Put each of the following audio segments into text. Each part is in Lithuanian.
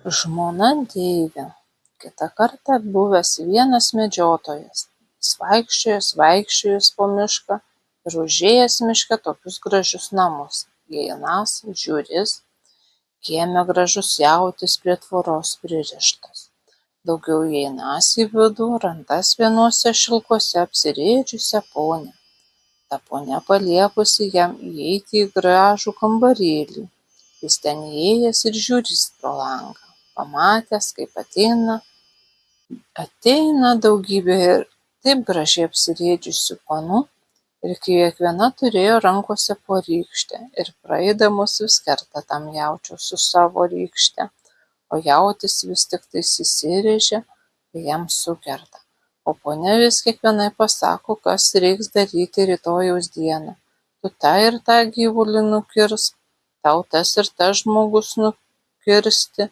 Žmona deivė. Kitą kartą buvęs vienas medžiotojas. Jis vaikščiojęs po mišką ir užėjęs miške tokius gražius namus. Įeinąs, žiūris, kieme gražus jautis prie tvoros pririštas. Daugiau įeinąs į vidų, randas vienuose šilkuose apsirėdžiusią ponią. Ta ponia paliepusi jam įeiti į gražų kambarėlį. Jis ten įėjęs ir žiūris pro langą. Pamatęs, kaip ateina daugybė ir taip gražiai apsirėdžiusių panų, ir kiekviena turėjo rankose po rykštę, ir praeidamos vis kerta tam jaučiui su savo rykšte, o jautis vis tiktais įsirėžia, kai jam sukerta. O ponia vis kiekvienai pasako, kas reiks daryti rytojaus dieną. Tu tą ir tą gyvulį nukirsk, tau tas ir tas žmogus nukirsti.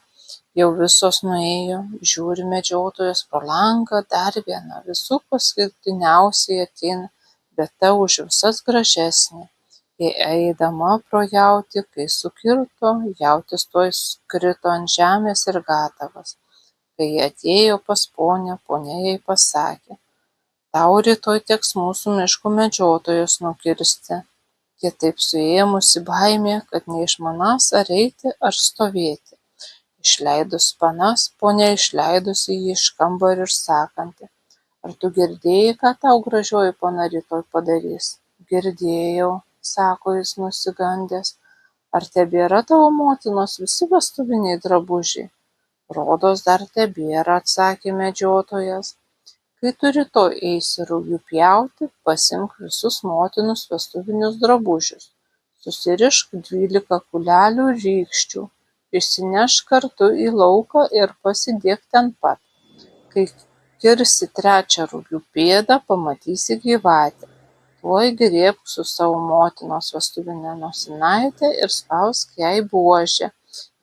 Jau visos nuėjo, žiūri medžiotojas pro langą, dar viena, visų paskutiniausiai ateina, bet ta už visas gražesnė. Kai eidama pro jautį, kai sukirto, jautis tuoj krito ant žemės ir gatavas. Kai jie atėjo pas ponią, ponia jai pasakė, tau rytoj teks mūsų miško medžiotojus nukirsti. Kitaip suėmusi baimė, kad neišmanąs ar eiti, ar stovėti. Išleidus panas, ponia išleidusi jį iš kambario ir sakanti, ar tu girdėjai, ką tau gražioji pana rytoj padarys? Girdėjau, sako jis nusigandęs, ar tebėra tavo motinos visi vestuviniai drabužiai? Rodos dar tebėra, atsakė medžiotojas. Kai tu rytoj eisi rugių pjauti, pasimk visus motinos vestuvinius drabužius, susirišk 12 kulelių rykščių, išsinešk kartu į lauką ir pasidėk ten pat. Kai kirsi 3 rugių pėdą, pamatysi gyvatę. Tuoj griebk su savo motinos vestuvine nosinaite ir spausk jai buožę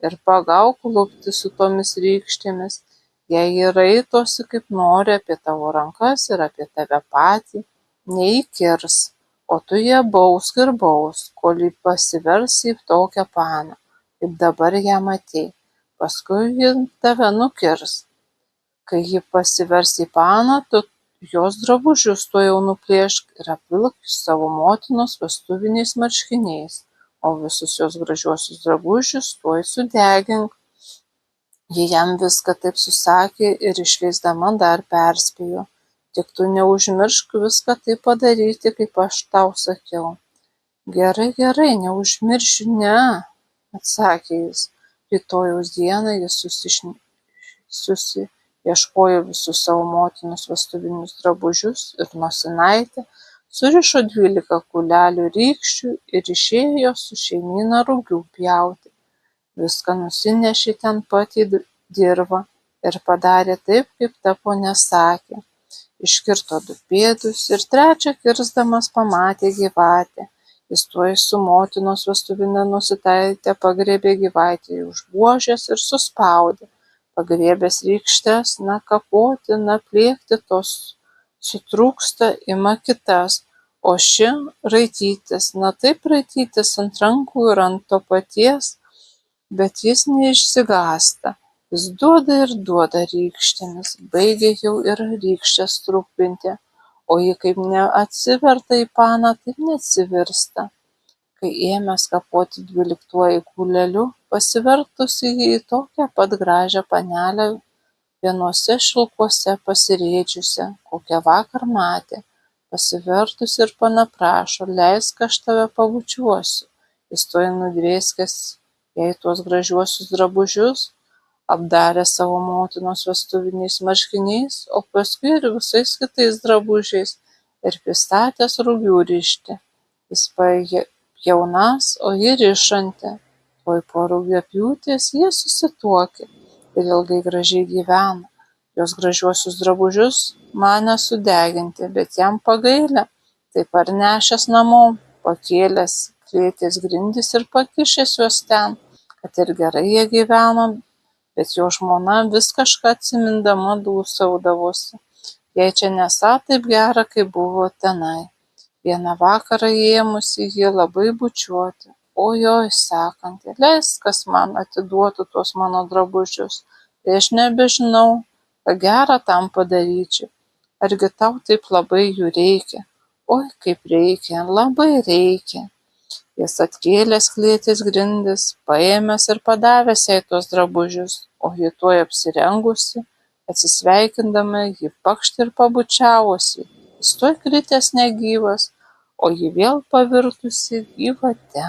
ir pagauk lupti su tomis rykštėmis. Jei ji raitosi kaip nori apie tavo rankas ir apie tave patį, neįkirs, o tu ją bausk ir bausk, kol ji pasivers į tokią paną, kaip dabar ją matei. Paskui ji tave nukirs. Kai ji pasivers į paną, tu jos drabužius tuojau nuplėšk ir apvilk savo motinos vestuviniais marškiniais, o visus jos gražiuosius drabužius tuoj sudegink. Ji jam viską taip susakė ir išleisdama dar perspėjo, tik tu neužmiršk viską taip padaryti, kaip aš tau sakiau. Gerai, neužmiršiu, ne, atsakė jis. Rytojaus dieną jis susiieškojo visus savo motinos vestuvinius drabužius ir nosinaitę, surišo 12 kulelių rykščių ir išėjo su šeimyna rugių pjauti. Viską nusinešė ten pat į dirvą ir padarė taip, kaip ta ponia sakė. Iškirto 2 pėdus ir 3 kirsdamas pamatė gyvatę. Jis tuoj su motinos vestuvine nosinaite pagriebė gyvatę už buožės ir suspaudė. Pagriebęs rykštes, na kapoti, na plėkti, tos sutrūksta, ima kitas, o ši raitytis, na taip raitytis ant rankų ir ant to paties, bet jis neišsigąsta. Jis duoda ir duoda rykštėmis, baigia jau ir rykštes trupinti, o ji kaip neatsiverta į paną, taip neatsivirsta. Kai ėmęs kapoti 12 kuleliu, pasivertusi jį į tokią pat gražią panelę vienuose šilkuose pasirėdžiusią, kokią vakar matė, pasivertusi ir pana prašo, leisk aš tave pabučiuosiu. Jis tuoj nudrėskęs jai tuos gražiuosius drabužius, apdarė savo motinos vestuviniais marškiniais, o paskui ir visais kitais drabužiais ir pristatęs rugių rišti. Jis pjaunąs, o ji rišanti. Tuoj po rugių pjūties jie susituokė ir ilgai gražiai gyveno. Jos gražiuosius drabužius manė sudeginti, bet jam pagailę, tai parnešęs namo, pakėlęs klėties grindis ir pakišęs juos ten, kad ir gerai jie gyveno, bet jo žmona vis kažką atsimindama dūsaudavosi. Jai čia nesą taip gera, kaip buvo tenai. Vieną vakarą ėmusi jį labai bučiuoti, ojoj sakanti, leisk, kas man atiduotų tuos mano drabužius, tai aš nebežinau, ką gera tam padaryčiau. Argi tau taip labai jų reikia? Oi, kaip reikia, labai reikia. Jis atkėlęs klėties grindis, paėmęs ir padavęs jai tuos drabužius, o ji tuoj apsirengusi, atsisveikindama jį pakšt ir pabučiavusi, jis tuoj kritęs negyvas, o ji vėl pavirtusi gyvate.